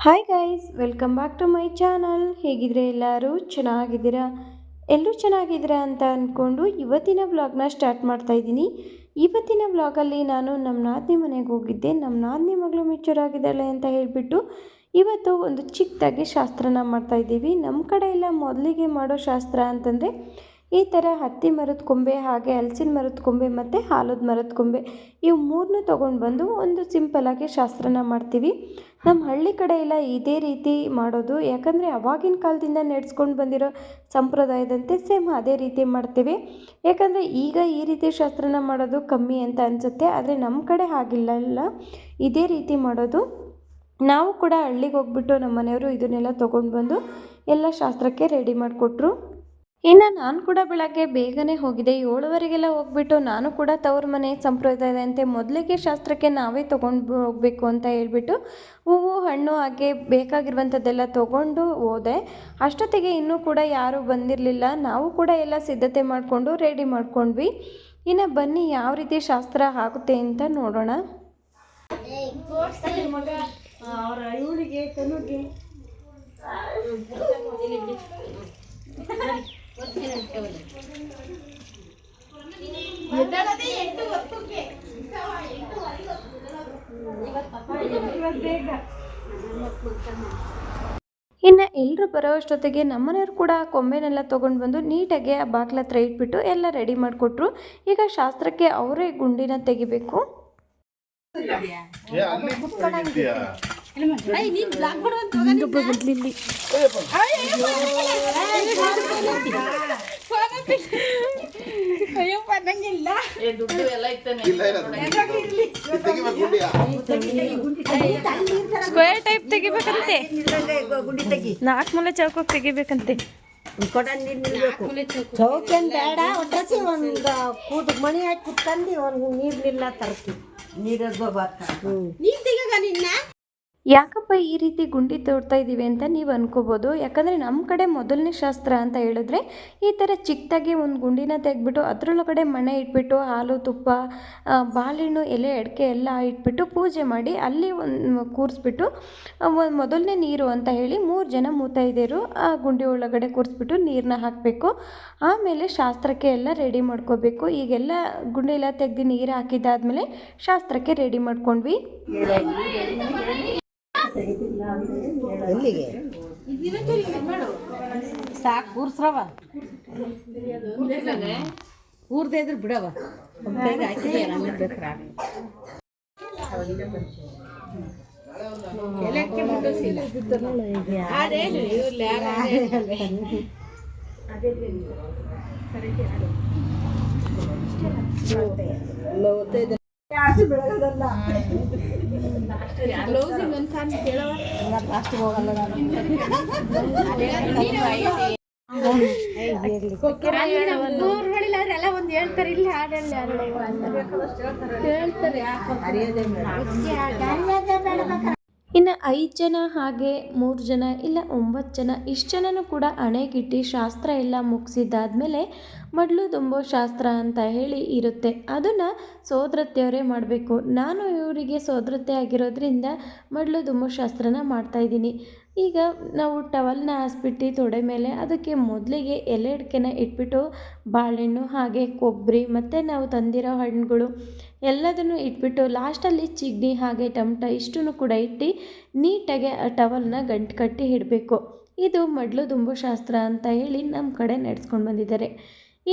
Hi guys, welcome back to my channel. ಹೇಗಿದ್ರೆ ಎಲ್ಲರೂ ಚೆನ್ನಾಗಿದ್ದೀರಾ? ಎಲ್ಲರೂ ಚೆನ್ನಾಗಿದ್ದೀರಾ ಅಂತ ಅಂದ್ಕೊಂಡು ಇವತ್ತಿನ ವ್ಲಾಗ್ನ ಸ್ಟಾರ್ಟ್ ಮಾಡ್ತಾ ಇದ್ದೀನಿ. ಇವತ್ತಿನ ವ್ಲಾಗಲ್ಲಿ ನಾನು ನಮ್ಮ ನಾದಿನಿ ಮನೆಗೆ ಹೋಗಿದ್ದೆ. ನಮ್ಮ ನಾದಿನಿ ಮಗಳು ಮೆಚೂರ್ ಆಗಿದ್ದಾಳೆ ಅಂತ ಹೇಳಿಬಿಟ್ಟು ಇವತ್ತು ಒಂದು ಚಿಕ್ಕದಾಗಿ ಶಾಸ್ತ್ರನ ಮಾಡ್ತಾಯಿದ್ದೀವಿ. ನಮ್ಮ ಕಡೆ ಎಲ್ಲ ಮೊದಲಿಗೆ ಮಾಡೋ ಶಾಸ್ತ್ರ ಅಂತಂದರೆ ಈ ಥರ ಹತ್ತಿ ಮರದ ಕೊಂಬೆ, ಹಾಗೆ ಹಲಸಿನ ಮರದ ಕೊಂಬೆ ಮತ್ತು ಆಲದ ಮರದ ಕೊಂಬೆ, ಇವು ಮೂರನ್ನೂ ತೊಗೊಂಡು ಬಂದು ಒಂದು ಸಿಂಪಲ್ಲಾಗಿ ಶಾಸ್ತ್ರನ ಮಾಡ್ತೀವಿ. ನಮ್ಮ ಹಳ್ಳಿ ಕಡೆ ಎಲ್ಲ ಇದೇ ರೀತಿ ಮಾಡೋದು, ಯಾಕಂದರೆ ಅವಾಗಿನ ಕಾಲದಿಂದ ನಡೆಸ್ಕೊಂಡು ಬಂದಿರೋ ಸಂಪ್ರದಾಯದಂತೆ ಸೇಮ್ ಅದೇ ರೀತಿ ಮಾಡ್ತೀವಿ. ಯಾಕಂದರೆ ಈಗ ಈ ರೀತಿ ಶಾಸ್ತ್ರನ ಮಾಡೋದು ಕಮ್ಮಿ ಅಂತ ಅನಿಸುತ್ತೆ, ಆದರೆ ನಮ್ಮ ಕಡೆ ಹಾಗಿಲ್ಲ, ಇದೇ ರೀತಿ ಮಾಡೋದು. ನಾವು ಕೂಡ ಹಳ್ಳಿಗೆ ಹೋಗ್ಬಿಟ್ಟು ನಮ್ಮ ಮನೆಯವರು ಇದನ್ನೆಲ್ಲ ತೊಗೊಂಡು ಬಂದು ಎಲ್ಲ ಶಾಸ್ತ್ರಕ್ಕೆ ರೆಡಿ ಮಾಡಿಕೊಟ್ರು. ಇನ್ನು ನಾನು ಕೂಡ ಬೆಳಗ್ಗೆ ಬೇಗನೆ ಹೋಗಿದೆ, 7:30ಗೆಲ್ಲ ಹೋಗ್ಬಿಟ್ಟು ನಾನು ಕೂಡ ತವ್ರ ಮನೆ ಸಂಪ್ರದಾಯದಂತೆ ಮೊದಲಿಗೆ ಶಾಸ್ತ್ರಕ್ಕೆ ನಾವೇ ತೊಗೊಂಡು ಹೋಗಬೇಕು ಅಂತ ಹೇಳ್ಬಿಟ್ಟು ಹೂವು ಹಣ್ಣು ಹಾಗೆ ಬೇಕಾಗಿರುವಂಥದ್ದೆಲ್ಲ ತೊಗೊಂಡು ಹೋದೆ. ಅಷ್ಟೊತ್ತಿಗೆ ಇನ್ನೂ ಕೂಡ ಯಾರೂ ಬಂದಿರಲಿಲ್ಲ. ನಾವು ಕೂಡ ಎಲ್ಲ ಸಿದ್ಧತೆ ಮಾಡಿಕೊಂಡು ರೆಡಿ ಮಾಡ್ಕೊಂಡ್ವಿ. ಇನ್ನು ಬನ್ನಿ ಯಾವ ರೀತಿ ಶಾಸ್ತ್ರ ಆಗುತ್ತೆ ಅಂತ ನೋಡೋಣ. ಇನ್ನು ಎಲ್ಲರೂ ಬರೋ ಅಷ್ಟೊತ್ತಿಗೆ ನಮ್ಮನೆಯವ್ರು ಕೂಡ ಕೊಂಬೆನೆಲ್ಲ ತೊಗೊಂಡು ಬಂದು ನೀಟಾಗಿ ಆ ಬಾಗ್ಲ ಹತ್ರ ಇಟ್ಬಿಟ್ಟು ಎಲ್ಲ ರೆಡಿ ಮಾಡಿಕೊಟ್ರು. ಈಗ ಶಾಸ್ತ್ರಕ್ಕೆ ಅವರೇ ಗುಂಡಿನ ತೆಗಿಬೇಕು. ಸ್ಕ್ವೇರ್ ಟೈಪ್ ತೆಗಿಬೇಕಂತೆ, 4 ಮೂಲೆ ಚೌಕಕ್ಕೆ ತೆಗಿಬೇಕಂತೆ. ಚೌಕಿ ಬೇಡ, ಒಟ್ಟಸಿ ಒಂದು ಕೂದ ಮಣಿ ಹಾಕಿ ಕುತ್ಕಂಡು ಒಂದು ನೀರ್ಲಿಲ್ಲ ತರ್ತೀವಿ. ಯಾಕಪ್ಪ ಈ ರೀತಿ ಗುಂಡಿ ತೋಡ್ತಾ ಇದ್ದೀವಿ ಅಂತ ನೀವು ಅನ್ಕೋಬೋದು. ಯಾಕಂದರೆ ನಮ್ಮ ಕಡೆ ಮೊದಲನೇ ಶಾಸ್ತ್ರ ಅಂತ ಹೇಳಿದ್ರೆ ಈ ಥರ ಚಿಕ್ಕದಾಗಿ ಒಂದು ಗುಂಡಿನ ತೆಗೆದ್ಬಿಟ್ಟು ಅದರೊಳಗಡೆ ಮಣೆ ಇಟ್ಬಿಟ್ಟು ಹಾಲು ತುಪ್ಪ ಬಾಳೆಹಣ್ಣು ಎಲೆ ಅಡಿಕೆ ಎಲ್ಲ ಇಟ್ಬಿಟ್ಟು ಪೂಜೆ ಮಾಡಿ ಅಲ್ಲಿ ಒಂದು ಕೂರಿಸ್ಬಿಟ್ಟು ಮೊದಲನೇ ನೀರು ಅಂತ ಹೇಳಿ 3 ಜನ ಮುತ್ತೈದೆಯರು ಆ ಗುಂಡಿ ಒಳಗಡೆ ಕೂರಿಸ್ಬಿಟ್ಟು ನೀರನ್ನ ಹಾಕಬೇಕು. ಆಮೇಲೆ ಶಾಸ್ತ್ರಕ್ಕೆ ಎಲ್ಲ ರೆಡಿ ಮಾಡ್ಕೋಬೇಕು. ಈಗೆಲ್ಲ ಗುಂಡಿ ಎಲ್ಲ ತೆಗೆದು ನೀರು ಹಾಕಿದ್ದಾದ್ಮೇಲೆ ಶಾಸ್ತ್ರಕ್ಕೆ ರೆಡಿ ಮಾಡ್ಕೊಂಡ್ವಿ. ಎಲ್ಲಿಗೆ ಸಾಕು ಕೂರ್ಸ್ರವ, ಕೂರ್ದೇ ಇದ್ರೆ ಬಿಡವ. ಬೆಳಗದಲ್ಲ ಒಂದು ಹೇಳ್ತಾರೆ, ಇಲ್ಲಿ ಹೇಳ್ತಾರೆ. ಇನ್ನು 5 ಜನ ಹಾಗೆ 3 ಜನ ಇಲ್ಲ 9 ಜನ ಇಷ್ಟು ಜನನೂ ಕೂಡ ಹಣೆಗಿಟ್ಟು ಶಾಸ್ತ್ರ ಎಲ್ಲ ಮುಗಿಸಿದ್ದಾದ್ಮೇಲೆ ಮಡ್ಲು ತುಂಬೋ ಶಾಸ್ತ್ರ ಅಂತ ಹೇಳಿ ಇರುತ್ತೆ. ಅದನ್ನು ಸೋದರತ್ತೆಯವರೇ ಮಾಡಬೇಕು. ನಾನು ಇವರಿಗೆ ಸೋದರತ್ತೆ ಆಗಿರೋದ್ರಿಂದ ಮಡ್ಲು ತುಂಬೋ ಶಾಸ್ತ್ರನ ಮಾಡ್ತಾಯಿದ್ದೀನಿ. ಈಗ ನಾವು ಟವಲ್ನ ಹಾಸ್ಬಿಟ್ಟು ತೊಡೆ ಮೇಲೆ ಅದಕ್ಕೆ ಮೊದಲಿಗೆ ಎಲೆ ಅಡಿಕೆನ ಇಟ್ಬಿಟ್ಟು ಬಾಳೆಹಣ್ಣು ಹಾಗೆ ಕೊಬ್ಬರಿ ಮತ್ತು ನಾವು ತಂದಿರೋ ಹಣ್ಣುಗಳು ಎಲ್ಲದನ್ನು ಇಟ್ಬಿಟ್ಟು ಲಾಸ್ಟಲ್ಲಿ ಚಿಗ್ನಿ ಹಾಗೆ ಟೊಮಟ ಇಷ್ಟನ್ನು ಕೂಡ ಇಟ್ಟು ನೀಟಾಗಿ ಆ ಟವಲ್ನ ಗಂಟು ಕಟ್ಟಿ ಇಡಬೇಕು. ಇದು ಮಡ್ಲು ತುಂಬೋ ಶಾಸ್ತ್ರ ಅಂತ ಹೇಳಿ ನಮ್ಮ ಕಡೆ ನಡೆಸ್ಕೊಂಡು ಬಂದಿದ್ದಾರೆ.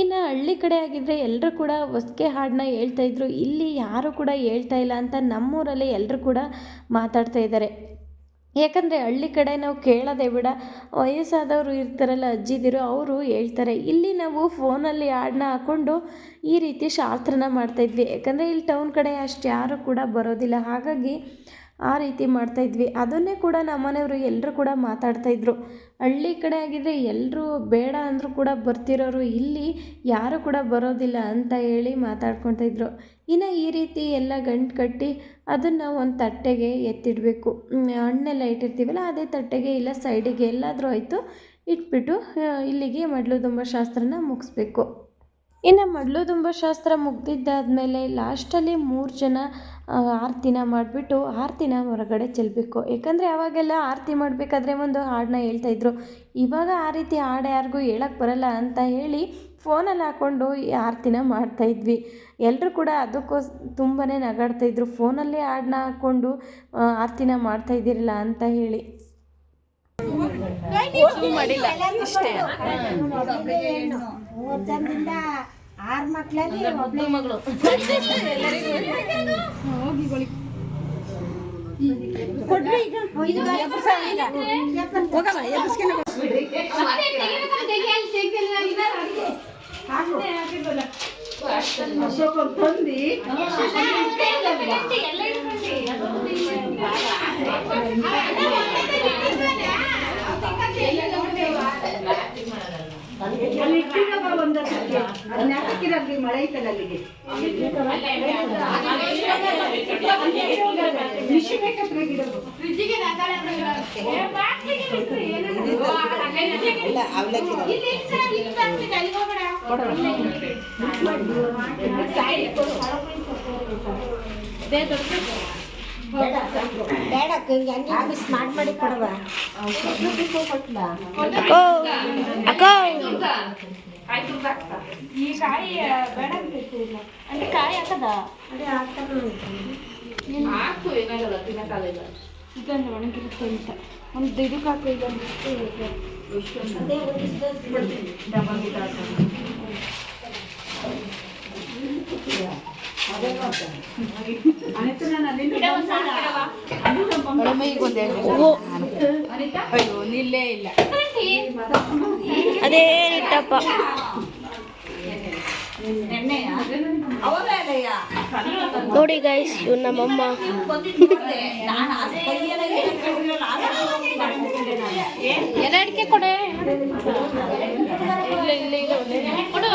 ಇನ್ನು ಹಳ್ಳಿ ಕಡೆ ಆಗಿದ್ದರೆ ಎಲ್ಲರೂ ಕೂಡ ಹೊಸ್ಗೆ ಹಾಡನ್ನ ಹೇಳ್ತಾಯಿದ್ರು. ಇಲ್ಲಿ ಯಾರೂ ಕೂಡ ಹೇಳ್ತಾ ಇಲ್ಲ ಅಂತ ನಮ್ಮೂರಲ್ಲಿ ಎಲ್ಲರೂ ಕೂಡ ಮಾತಾಡ್ತಾ ಇದ್ದಾರೆ. ಯಾಕಂದರೆ ಹಳ್ಳಿ ಕಡೆ ನಾವು ಕೇಳೋದೇ ಬಿಡ, ವಯಸ್ಸಾದವರು ಇರ್ತಾರಲ್ಲ ಅಜ್ಜಿದಿರು, ಅವರು ಹೇಳ್ತಾರೆ. ಇಲ್ಲಿ ನಾವು ಫೋನಲ್ಲಿ ಹಾಡನ್ನ ಹಾಕ್ಕೊಂಡು ಈ ರೀತಿ ಶಾಸ್ತ್ರನ ಮಾಡ್ತಾಯಿದ್ವಿ. ಯಾಕಂದರೆ ಇಲ್ಲಿ ಟೌನ್ ಕಡೆ ಅಷ್ಟು ಯಾರೂ ಕೂಡ ಬರೋದಿಲ್ಲ, ಹಾಗಾಗಿ ಆ ರೀತಿ ಮಾಡ್ತಾಯಿದ್ವಿ. ಅದನ್ನೇ ಕೂಡ ನಮ್ಮನೆಯವರು ಎಲ್ಲರೂ ಕೂಡ ಮಾತಾಡ್ತಾಯಿದ್ರು. ಹಳ್ಳಿ ಕಡೆ ಆಗಿದ್ದರೆ ಎಲ್ಲರೂ ಬೇಡ ಅಂದರೂ ಕೂಡ ಬರ್ತಿರೋರು, ಇಲ್ಲಿ ಯಾರೂ ಕೂಡ ಬರೋದಿಲ್ಲ ಅಂತ ಹೇಳಿ ಮಾತಾಡ್ಕೊತಾಯಿದ್ರು. ಇನ್ನು ಈ ರೀತಿ ಎಲ್ಲ ಗಂಟು ಕಟ್ಟಿ ಅದನ್ನು ಒಂದು ತಟ್ಟೆಗೆ ಎತ್ತಿಡಬೇಕು. ಹಣ್ಣೆಲ್ಲ ಇಟ್ಟಿರ್ತೀವಲ್ಲ ಅದೇ ತಟ್ಟೆಗೆ ಇಲ್ಲ ಸೈಡಿಗೆ ಎಲ್ಲಾದರೂ ಆಯಿತು ಇಟ್ಬಿಟ್ಟು ಇಲ್ಲಿಗೆ ಮಡ್ಲು ತುಂಬೋ ಶಾಸ್ತ್ರನ ಮುಗಿಸ್ಬೇಕು. ಇನ್ನು ಮಡ್ಲು ತುಂಬೋ ಶಾಸ್ತ್ರ ಮುಗ್ದಿದ್ದಾದಮೇಲೆ ಲಾಸ್ಟಲ್ಲಿ 3 ಜನ ಆರತಿನ ಮಾಡಿಬಿಟ್ಟು ಆರತಿನ ಹೊರಗಡೆ ಚೆಲ್ಲಬೇಕು. ಏಕೆಂದರೆ ಅವಾಗೆಲ್ಲ ಆರತಿ ಮಾಡಬೇಕಾದ್ರೆ ಒಂದು ಹಾಡನ್ನ ಹೇಳ್ತಾಯಿದ್ರು. ಇವಾಗ ಆ ರೀತಿ ಹಾಡು ಯಾರಿಗೂ ಹೇಳಕ್ಕೆ ಬರಲ್ಲ ಅಂತ ಹೇಳಿ ಫೋನಲ್ಲಿ ಹಾಕ್ಕೊಂಡು ಈ ಆರತಿನ ಮಾಡ್ತಾಯಿದ್ವಿ. ಎಲ್ಲರೂ ಕೂಡ ತುಂಬಾ ನಗಾಡ್ತಾಯಿದ್ರು, ಫೋನಲ್ಲಿ ಹಾಡನ್ನ ಹಾಕ್ಕೊಂಡು ಆರತಿನ ಮಾಡ್ತಾಯಿದ್ದೀರಲ್ಲ ಅಂತ ಹೇಳಿ. ಆರು ಮಕ್ಕಳಲ್ಲಿ ಒಬ್ಬಳು ಮಗಳು. ಮಳೆ ಐತಲ್ಲ ಅಲ್ಲಿಗೆ ಬೇಡ ಸ್ಮಾರ್ಟ್ ಮಾಡಿ ಕೊಡವ ಈ ಕಾಯಿ ಬೇಡ ಅಂದ್ರೆ ಕಾಯಿ ಹಾಕದ ಹಾಕು ಏನಾಗಲ್ಲ ತಿನ್ನಕ್ಕಾಗಲ್ಲ. ಇದನ್ನು ಒಣಗಿರುತ್ತೆ ಅಂತ ಒಂದು ಇದಕ್ಕೆ ಹಾಕು. ಇದನ್ನು ನಿಲ್ಲೇ ಇಲ್ಲ ಅದೇ ಇಟ್ಟಪ್ಪ. ನೋಡಿ ಗೈಸ್, ಇವ್ ನಮ್ಮಮ್ಮ. ಎಲ್ಲ ಅಡಿಕೆ ಕೊಡೆ ಕೊಡು.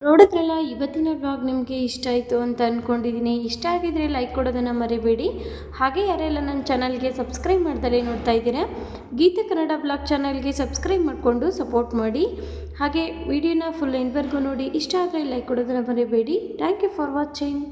ನೋಡಿದ್ರಲ್ಲ, ಇವತ್ತಿನ ವ್ಲಾಗ್ ನಿಮಗೆ ಇಷ್ಟ ಆಯಿತು ಅಂತ ಅಂದ್ಕೊಂಡಿದ್ದೀನಿ. ಇಷ್ಟ ಆಗಿದ್ರೆ ಲೈಕ್ ಕೊಡೋದನ್ನು ಮರಿಬೇಡಿ. ಹಾಗೆ ಯಾರೆಲ್ಲ ನನ್ನ ಚಾನಲ್ಗೆ ಸಬ್ಸ್ಕ್ರೈಬ್ ಮಾಡ್ದಲೇ ನೋಡ್ತಾ ಇದ್ದೀರಾ, ಗೀತೆ ಕನ್ನಡ ವ್ಲಾಗ್ ಚಾನಲ್ಗೆ ಸಬ್ಸ್ಕ್ರೈಬ್ ಮಾಡಿಕೊಂಡು ಸಪೋರ್ಟ್ ಮಾಡಿ. ಹಾಗೆ ವಿಡಿಯೋನ ಫುಲ್ ಎಂಡ್ವರೆಗೂ ನೋಡಿ. ಇಷ್ಟ ಆದರೆ ಲೈಕ್ ಕೊಡೋದನ್ನು ಮರಿಬೇಡಿ. Thank you for watching.